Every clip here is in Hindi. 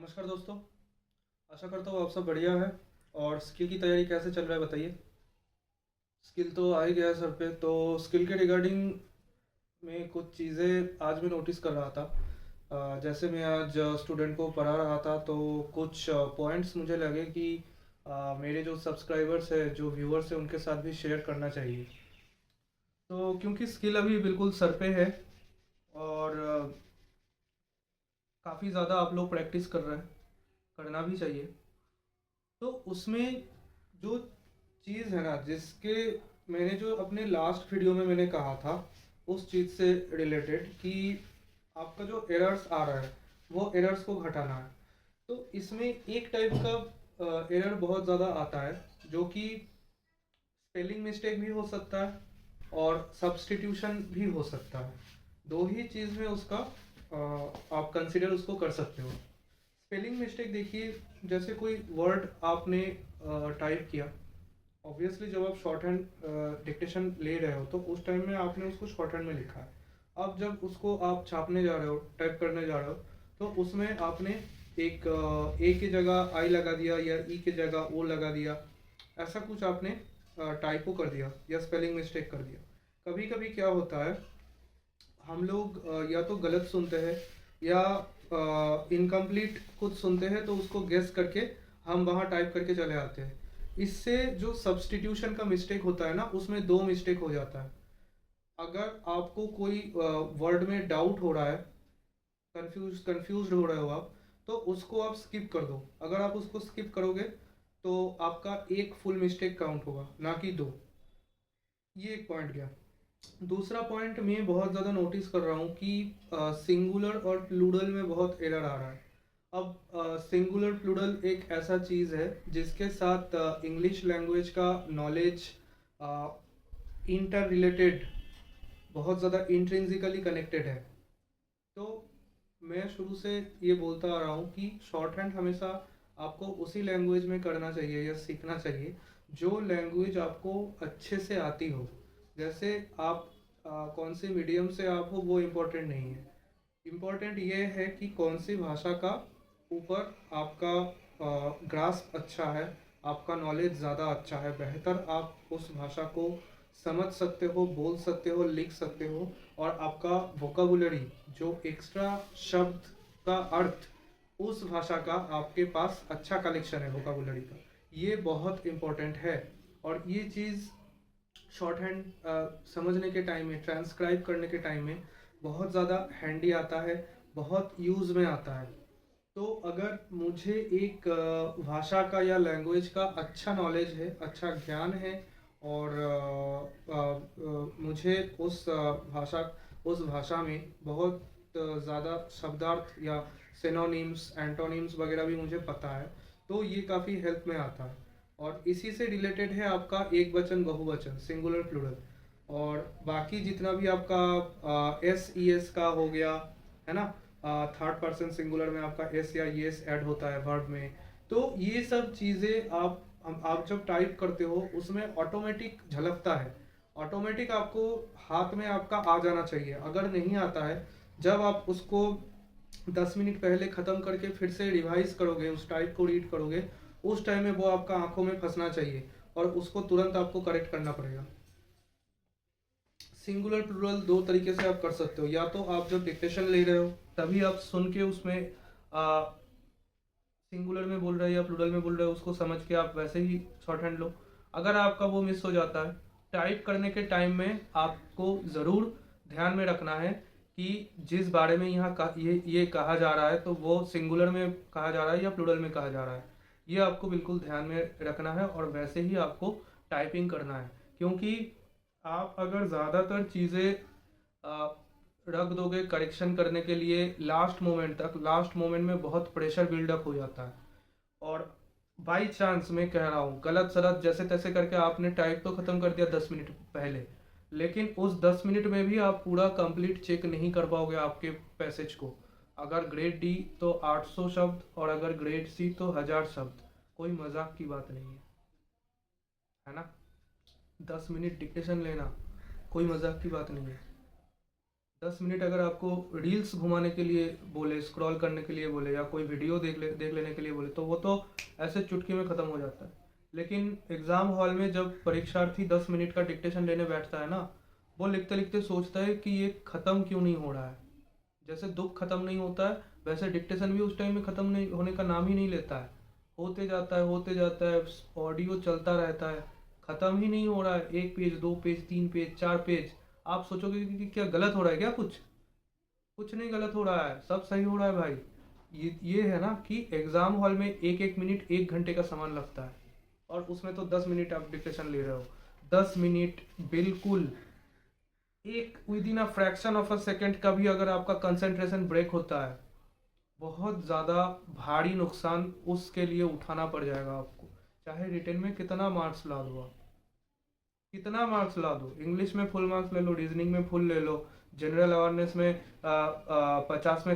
नमस्कार दोस्तों। आशा करता हूँ आप सब बढ़िया है। और स्किल की तैयारी कैसे चल रहा है बताइए। स्किल तो आ ही गया है सर पे, तो स्किल के रिगार्डिंग में कुछ चीज़ें आज मैं नोटिस कर रहा था। जैसे मैं आज स्टूडेंट को पढ़ा रहा था तो कुछ पॉइंट्स मुझे लगे कि मेरे जो सब्सक्राइबर्स है, जो व्यूअर्स है, उनके साथ भी शेयर करना चाहिए। तो क्योंकि स्किल अभी बिल्कुल सर पे है और काफ़ी ज़्यादा आप लोग प्रैक्टिस कर रहे हैं, करना भी चाहिए। तो उसमें जो चीज़ है ना, जिसके मैंने जो अपने लास्ट वीडियो में मैंने कहा था, उस चीज़ से रिलेटेड कि आपका जो एरर्स आ रहा है वो एरर्स को घटाना है। तो इसमें एक टाइप का एरर बहुत ज़्यादा आता है, जो कि स्पेलिंग मिस्टेक भी हो सकता है और सब्स्टिट्यूशन भी हो सकता है। दो ही चीज़ में उसका आप कंसिडर उसको कर सकते हो। स्पेलिंग मिस्टेक देखिए, जैसे कोई वर्ड आपने टाइप किया, ऑब्वियसली जब आप शॉर्ट हैंड डिक्टेशन ले रहे हो तो उस टाइम में आपने उसको शॉर्ट हैंड में लिखा है। अब जब उसको आप छापने जा रहे हो, टाइप करने जा रहे हो, तो उसमें आपने एक ए की जगह आई लगा दिया या ई की जगह ओ लगा दिया। ऐसा कुछ आपने टाइपो कर दिया या स्पेलिंग मिस्टेक कर दिया। कभी कभी क्या होता है, हम लोग या तो गलत सुनते हैं या इनकम्प्लीट कुछ सुनते हैं, तो उसको गेस करके हम वहाँ टाइप करके चले आते हैं। इससे जो सब्स्टिट्यूशन का मिस्टेक होता है ना, उसमें दो मिस्टेक हो जाता है। अगर आपको कोई वर्ड में डाउट हो रहा है, कंफ्यूज हो रहे हो आप, तो उसको आप स्किप कर दो। अगर आप उसको स्किप करोगे तो आपका एक फुल मिस्टेक काउंट होगा, ना कि दो। ये एक पॉइंट गया। दूसरा पॉइंट मैं बहुत ज़्यादा नोटिस कर रहा हूँ कि सिंगुलर और प्लूरल में बहुत एरर आ रहा है। अब सिंगुलर प्लूरल एक ऐसा चीज़ है जिसके साथ इंग्लिश लैंग्वेज का नॉलेज इंटर रिलेटेड, बहुत ज़्यादा इंट्रिंसिकली कनेक्टेड है। तो मैं शुरू से ये बोलता आ रहा हूँ कि शॉर्ट हैंड हमेशा आपको उसी लैंग्वेज में करना चाहिए या सीखना चाहिए जो लैंग्वेज आपको अच्छे से आती हो। जैसे आप कौन से मीडियम से आप हो वो इम्पोर्टेंट नहीं है। इम्पोर्टेंट ये है कि कौन सी भाषा का ऊपर आपका ग्रास्प अच्छा है, आपका नॉलेज ज़्यादा अच्छा है, बेहतर आप उस भाषा को समझ सकते हो, बोल सकते हो, लिख सकते हो। और आपका वोकाबुलरी, जो एक्स्ट्रा शब्द का अर्थ, उस भाषा का आपके पास अच्छा कलेक्शन है वोकाबुलरी का। ये बहुत इम्पोर्टेंट है। और ये चीज़ शॉर्ट हैंड समझने के टाइम में, ट्रांसक्राइब करने के टाइम में बहुत ज़्यादा हैंडी आता है, बहुत यूज़ में आता है। तो अगर मुझे एक भाषा का या लैंग्वेज का अच्छा नॉलेज है, अच्छा ज्ञान है, और मुझे उस भाषा में बहुत ज़्यादा शब्दार्थ या सिनोनिम्स, एंटोनिम्स वगैरह भी मुझे पता है, तो ये काफ़ी हेल्प में आता है। और इसी से रिलेटेड है आपका एक वचन, बहुवचन, सिंगुलर प्लूरल। और बाकी जितना भी आपका एस ई एस का हो गया, है ना, थर्ड पर्सन सिंगुलर में आपका एस या येस ऐड होता है वर्ब में। तो ये सब चीज़ें आप जब टाइप करते हो उसमें ऑटोमेटिक झलकता है। ऑटोमेटिक आपको हाथ में आपका आ जाना चाहिए। अगर नहीं आता है, जब आप उसको 10 मिनट पहले ख़त्म करके फिर से रिवाइज करोगे, उस टाइप को रीड करोगे, उस टाइम में वो आपका आंखों में फंसना चाहिए और उसको तुरंत आपको करेक्ट करना पड़ेगा। सिंगुलर प्लूरल दो तरीके से आप कर सकते हो। या तो आप जब डिक्टेशन ले रहे हो तभी आप सुन के उसमें सिंगुलर में बोल रहे हो या प्लूरल में बोल रहे हो, उसको समझ के आप वैसे ही शॉर्ट हैंड लो। अगर आपका वो मिस हो जाता है, टाइप करने के टाइम में आपको ज़रूर ध्यान में रखना है कि जिस बारे में ये कहा जा रहा है, तो वो सिंगुलर में कहा जा रहा है या प्लूरल में कहा जा रहा है। ये आपको बिल्कुल ध्यान में रखना है और वैसे ही आपको टाइपिंग करना है। क्योंकि आप अगर ज़्यादातर चीज़ें रख दोगे करेक्शन करने के लिए लास्ट मोमेंट तक, लास्ट मोमेंट में बहुत प्रेशर बिल्डअप हो जाता है। और बाई चांस मैं कह रहा हूँ, गलत सलत जैसे तैसे करके आपने टाइप तो ख़त्म कर दिया 10 मिनट पहले, लेकिन उस 10 मिनट में भी आप पूरा कंप्लीट चेक नहीं कर पाओगे आपके पैसेज को। अगर ग्रेड डी तो 800 शब्द और अगर ग्रेड सी तो 1000 शब्द। कोई मजाक की बात नहीं है ना। 10 मिनट डिक्टेशन लेना कोई मजाक की बात नहीं है। 10 मिनट अगर आपको रील्स घुमाने के लिए बोले, स्क्रॉल करने के लिए बोले, या कोई वीडियो देख लेने के लिए बोले, तो वो तो ऐसे चुटकी में ख़त्म हो जाता है। लेकिन एग्ज़ाम हॉल में जब परीक्षार्थी 10 मिनट का डिक्टेशन लेने बैठता है ना, वो लिखते लिखते सोचता है कि ये ख़त्म क्यों नहीं हो रहा है। जैसे दुख ख़त्म नहीं होता है, वैसे डिक्टेशन भी उस टाइम में ख़त्म नहीं होने का नाम ही नहीं लेता है। होते जाता है, ऑडियो चलता रहता है, ख़त्म ही नहीं हो रहा है। 1 पेज, 2 पेज, 3 पेज, 4 पेज। आप सोचोगे कि क्या गलत हो रहा है क्या? कुछ कुछ नहीं गलत हो रहा है, सब सही हो रहा है भाई। ये है ना कि एग्ज़ाम हॉल में एक एक मिनट 1 घंटे का सामान लगता है, और उसमें तो 10 मिनट आप डिक्टेशन ले रहे हो। 10 मिनट बिल्कुल, एक with in a fraction of a second का भी अगर आपका कंसंट्रेशन ब्रेक होता है, बहुत ज़्यादा भारी नुकसान उसके लिए उठाना पड़ जाएगा आपको। चाहे रिटर्न में कितना मार्क्स ला दो आप, कितना मार्क्स ला दो, इंग्लिश में फुल मार्क्स ले लो, रीजनिंग में फुल ले लो, जनरल अवेयरनेस में 50 में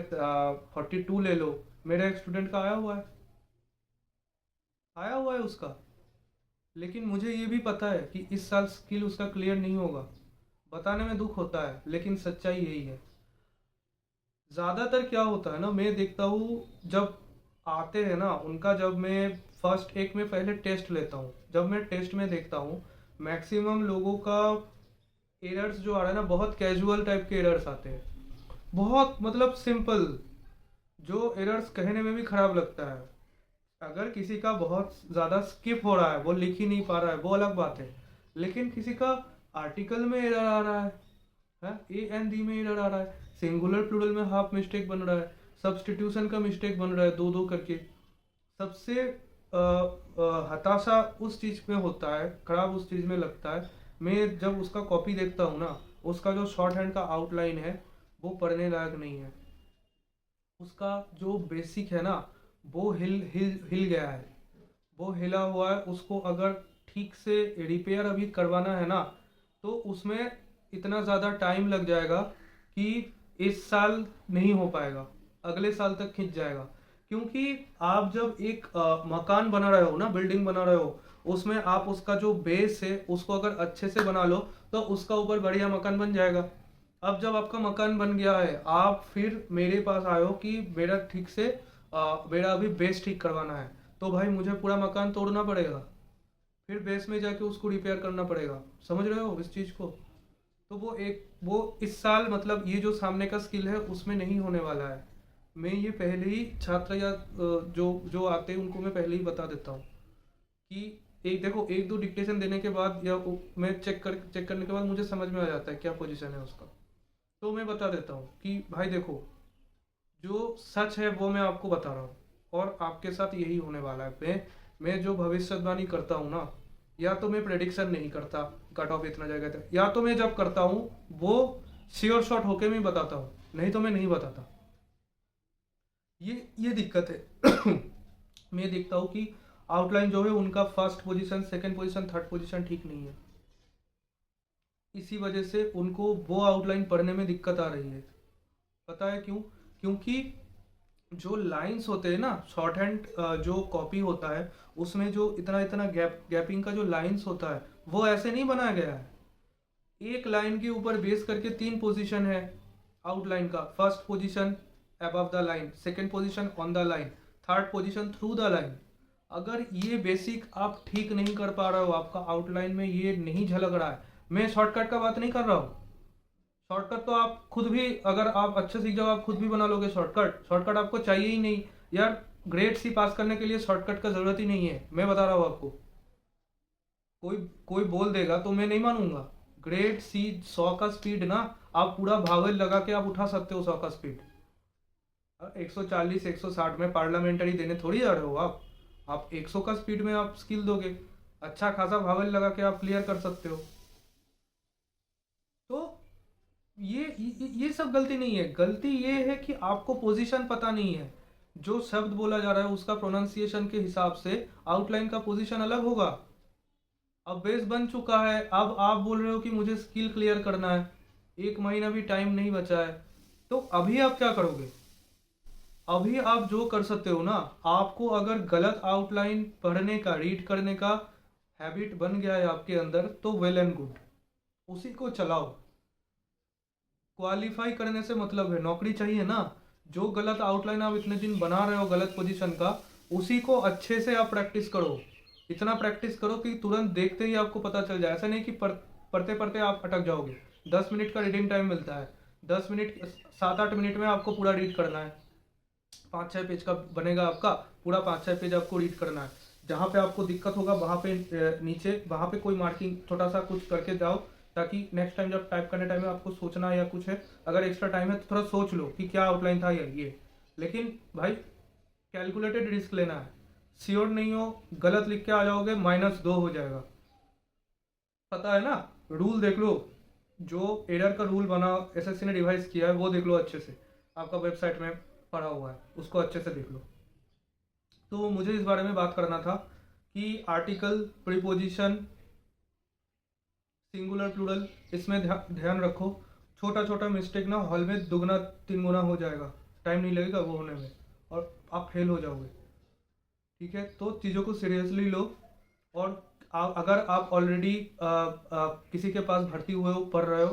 42 ले लो। मेरे एक स्टूडेंट का आया हुआ है उसका। लेकिन मुझे ये भी पता है कि इस साल स्किल उसका क्लियर नहीं होगा। बताने में दुख होता है, लेकिन सच्चाई यही है। ज़्यादातर क्या होता है ना, मैं देखता हूँ जब आते हैं ना उनका, जब मैं फर्स्ट एक में पहले टेस्ट लेता हूँ, जब मैं टेस्ट में देखता हूँ मैक्सिमम लोगों का एरर्स जो आ रहा है ना, बहुत कैजुअल टाइप के एरर्स आते हैं, बहुत मतलब सिंपल, जो एरर्स कहने में भी खराब लगता है। अगर किसी का बहुत ज़्यादा स्किप हो रहा है, वो लिख ही नहीं पा रहा है, वो अलग बात है। लेकिन किसी का आर्टिकल में एरर आ रहा है, ए एन डी में एरर आ रहा है, सिंगुलर प्लूरल में हाफ मिस्टेक बन रहा है, सब्सटीट्यूशन का मिस्टेक बन रहा है दो दो करके। सबसे हताशा उस चीज़ में होता है, खराब उस चीज़ में लगता है, मैं जब उसका कॉपी देखता हूँ ना, उसका जो शॉर्ट हैंड का आउटलाइन है वो पढ़ने लायक नहीं है। उसका जो बेसिक है ना, वो हिल हिल हिल गया है, वो हिला हुआ है। उसको अगर ठीक से रिपेयर अभी करवाना है ना, तो उसमें इतना ज़्यादा टाइम लग जाएगा कि इस साल नहीं हो पाएगा, अगले साल तक खिंच जाएगा। क्योंकि आप जब एक मकान बना रहे हो ना, बिल्डिंग बना रहे हो, उसमें आप उसका जो बेस है उसको अगर अच्छे से बना लो, तो उसका ऊपर बढ़िया मकान बन जाएगा। अब जब आपका मकान बन गया है, आप फिर मेरे पास आए हो कि मेरा ठीक से मेरा अभी बेस ठीक करवाना है, तो भाई मुझे पूरा मकान तोड़ना पड़ेगा, फिर बेस में जाके उसको रिपेयर करना पड़ेगा। समझ रहे हो इस चीज़ को? तो वो इस साल मतलब ये जो सामने का स्किल है उसमें नहीं होने वाला है। मैं ये पहले ही छात्र या जो जो आते हैं उनको मैं पहले ही बता देता हूँ कि एक देखो, एक दो डिक्टेशन देने के बाद या मैं चेक करने के बाद मुझे समझ में आ जाता है क्या पोजीशन है उसका। तो मैं बता देता हूँ कि भाई देखो, जो सच है वो मैं आपको बता रहा हूँ, और आपके साथ यही होने वाला है। मैं जो भविष्यवाणी करता हूँ ना, या तो मैं प्रेडिक्शन नहीं करता कट ऑफ इतना जाएगा था, या तो मैं जब करता हूँ वो श्योर शॉट होके मैं बताता हूँ, नहीं तो मैं नहीं बताता। ये दिक्कत है। मैं देखता हूँ कि आउटलाइन जो है उनका first position, second position, third position ठीक नहीं है, इसी वजह से उनको वो आउटलाइन पढ़ने में दिक्कत आ रही है। पता है क्यों? क्योंकि जो लाइंस होते हैं ना, शॉर्ट हैंड जो कॉपी होता है, उसमें जो इतना इतना गैपिंग का जो लाइंस होता है, वो ऐसे नहीं बनाया गया है। एक लाइन के ऊपर बेस करके 3 पोजीशन है आउटलाइन का। First position above the line, second position on the line, third position through the line. अगर ये बेसिक आप ठीक नहीं कर पा रहे हो, आपका आउटलाइन में ये नहीं झलक रहा है, मैं शॉर्टकट का बात नहीं कर रहा हूँ। शॉर्टकट तो आप खुद भी, अगर आप अच्छे सीख जाओ, आप खुद भी बना लोगे शॉर्टकट। शॉर्टकट आपको चाहिए ही नहीं यार, ग्रेड सी पास करने के लिए शॉर्टकट का ज़रूरत ही नहीं है, मैं बता रहा हूँ आपको। कोई कोई बोल देगा तो मैं नहीं मानूंगा। ग्रेड सी 100 का स्पीड ना, आप पूरा भावेल लगा के आप उठा सकते हो 100 का स्पीड। 140 160 में पार्लियामेंट्री देने थोड़ी जा रहे हो आप 100 का स्पीड में आप स्किल दोगे, अच्छा खासा भावेल लगा के आप क्लियर कर सकते हो। तो ये सब गलती नहीं है, गलती ये है कि आपको पोजीशन पता नहीं है। जो शब्द बोला जा रहा है उसका प्रोनाउंसिएशन के हिसाब से आउटलाइन का पोजीशन अलग होगा। अब बेस बन चुका है, अब आप बोल रहे हो कि मुझे स्किल क्लियर करना है, 1 महीना भी टाइम नहीं बचा है, तो अभी आप क्या करोगे? अभी आप जो कर सकते हो ना, आपको अगर गलत आउटलाइन पढ़ने का, रीड करने का हैबिट बन गया है आपके अंदर, तो वेल एंड गुड, उसी को चलाओ। क्वालिफाई करने से मतलब है, नौकरी चाहिए ना। जो गलत आउटलाइन आप इतने दिन बना रहे हो गलत पोजीशन का, उसी को अच्छे से आप प्रैक्टिस करो। इतना प्रैक्टिस करो कि तुरंत देखते ही आपको पता चल जाए। ऐसा नहीं कि पढ़ते पढ़ते आप अटक जाओगे। 10 मिनट का रीडिंग टाइम मिलता है, 10 मिनट 7-8 मिनट में आपको पूरा रीड करना है। 5-6 पेज का बनेगा आपका, पूरा 5-6 पेज आपको रीड करना है। जहाँ पे आपको दिक्कत होगा वहाँ पे नीचे वहाँ पे कोई मार्किंग छोटा सा कुछ करके जाओ, ताकि नेक्स्ट टाइम जब टाइप करने टाइम में आपको सोचना है या कुछ है, अगर एक्स्ट्रा टाइम है तो थोड़ा सोच लो कि क्या आउटलाइन था या ये। लेकिन भाई कैलकुलेटेड रिस्क लेना है। श्योर नहीं हो, गलत लिख के आ जाओगे, -2 हो जाएगा। पता है ना, रूल देख लो। जो एरर का रूल बना एसएससी ने रिवाइज किया है वो देख लो अच्छे से, आपका वेबसाइट में पड़ा हुआ है, उसको अच्छे से देख लो। तो मुझे इस बारे में बात करना था कि आर्टिकल, प्रीपोजिशन, सिंगुलर प्लूरल, इसमें ध्यान रखो। छोटा छोटा मिस्टेक ना हॉल में 2-3 गुना हो जाएगा, टाइम नहीं लगेगा वो होने में, और आप फेल हो जाओगे। ठीक है, तो चीज़ों को सीरियसली लो। और अगर आप ऑलरेडी किसी के पास भर्ती हुए हो, पढ़ रहे हो,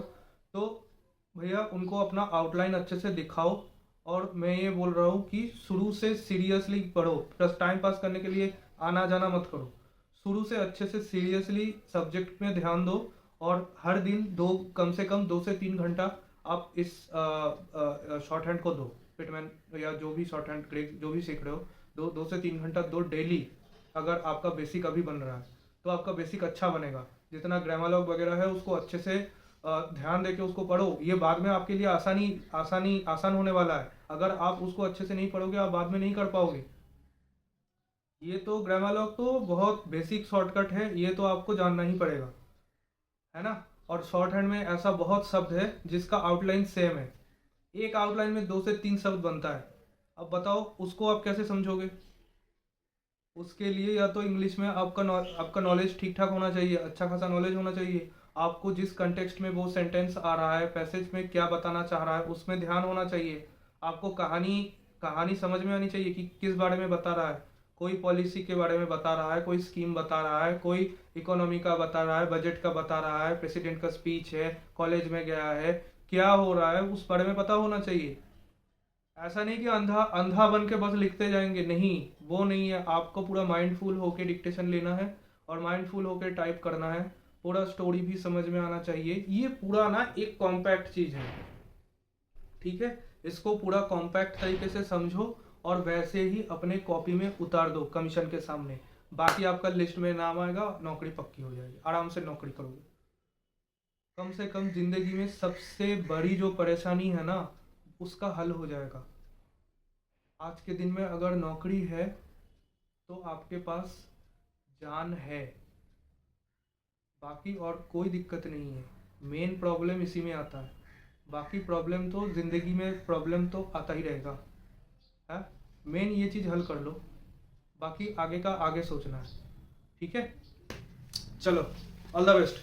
तो भैया उनको अपना आउटलाइन अच्छे से दिखाओ। और मैं ये बोल रहा हूँ कि शुरू से सीरियसली पढ़ो, बस टाइम पास करने के लिए आना जाना मत करो। शुरू से अच्छे से सीरियसली सब्जेक्ट में ध्यान दो, और हर दिन कम से कम 2 से 3 घंटा आप इस शॉर्ट हैंड को दो। पिटमैन या जो भी शॉर्ट हैंड क्रेक जो भी सीख रहे हो, 2 से 3 घंटा दो डेली। अगर आपका बेसिक अभी बन रहा है तो आपका बेसिक अच्छा बनेगा। जितना ग्रामर वगैरह है उसको अच्छे से ध्यान देके उसको पढ़ो। ये बाद में आपके लिए आसान होने वाला है। अगर आप उसको अच्छे से नहीं पढ़ोगे, आप बाद में नहीं कर पाओगे। ये तो ग्रामर तो बहुत बेसिक शॉर्टकट है, ये तो आपको जानना ही पड़ेगा, है ना। और शॉर्ट हैंड में ऐसा बहुत शब्द है जिसका आउटलाइन सेम है। एक आउटलाइन में 2 से 3 शब्द बनता है। अब बताओ उसको आप कैसे समझोगे। उसके लिए या तो इंग्लिश में आपका नॉलेज ठीक ठाक होना चाहिए, अच्छा खासा नॉलेज होना चाहिए। आपको जिस कंटेक्स्ट में वो सेंटेंस आ रहा है, पैसेज में क्या बताना चाह रहा है, उसमें ध्यान होना चाहिए। आपको कहानी कहानी समझ में आनी चाहिए कि किस बारे में बता रहा है। कोई पॉलिसी के बारे में बता रहा है, कोई स्कीम बता रहा है, कोई इकोनॉमी का बता रहा है, बजट का बता रहा है, प्रेसिडेंट का स्पीच है, कॉलेज में गया है, क्या हो रहा है उस बारे में पता होना चाहिए। ऐसा नहीं कि अंधा अंधा बन के बस लिखते जाएंगे, नहीं, वो नहीं है। आपको पूरा माइंडफुल होके डिक्टेशन लेना है और माइंडफुल होके टाइप करना है। पूरा स्टोरी भी समझ में आना चाहिए। ये पूरा ना एक कॉम्पैक्ट चीज है, ठीक है। इसको पूरा कॉम्पैक्ट तरीके से समझो और वैसे ही अपने कॉपी में उतार दो कमीशन के सामने। बाकी आपका लिस्ट में नाम आएगा, नौकरी पक्की हो जाएगी, आराम से नौकरी करोगे। कम से कम जिंदगी में सबसे बड़ी जो परेशानी है ना, उसका हल हो जाएगा। आज के दिन में अगर नौकरी है तो आपके पास जान है, बाकी और कोई दिक्कत नहीं है। मेन प्रॉब्लम इसी में आता है। बाकी प्रॉब्लम तो ज़िंदगी में प्रॉब्लम तो आता ही रहेगा, है। मेन ये चीज़ हल कर लो, बाकी आगे का आगे सोचना है, ठीक है। चलो, ऑल द बेस्ट।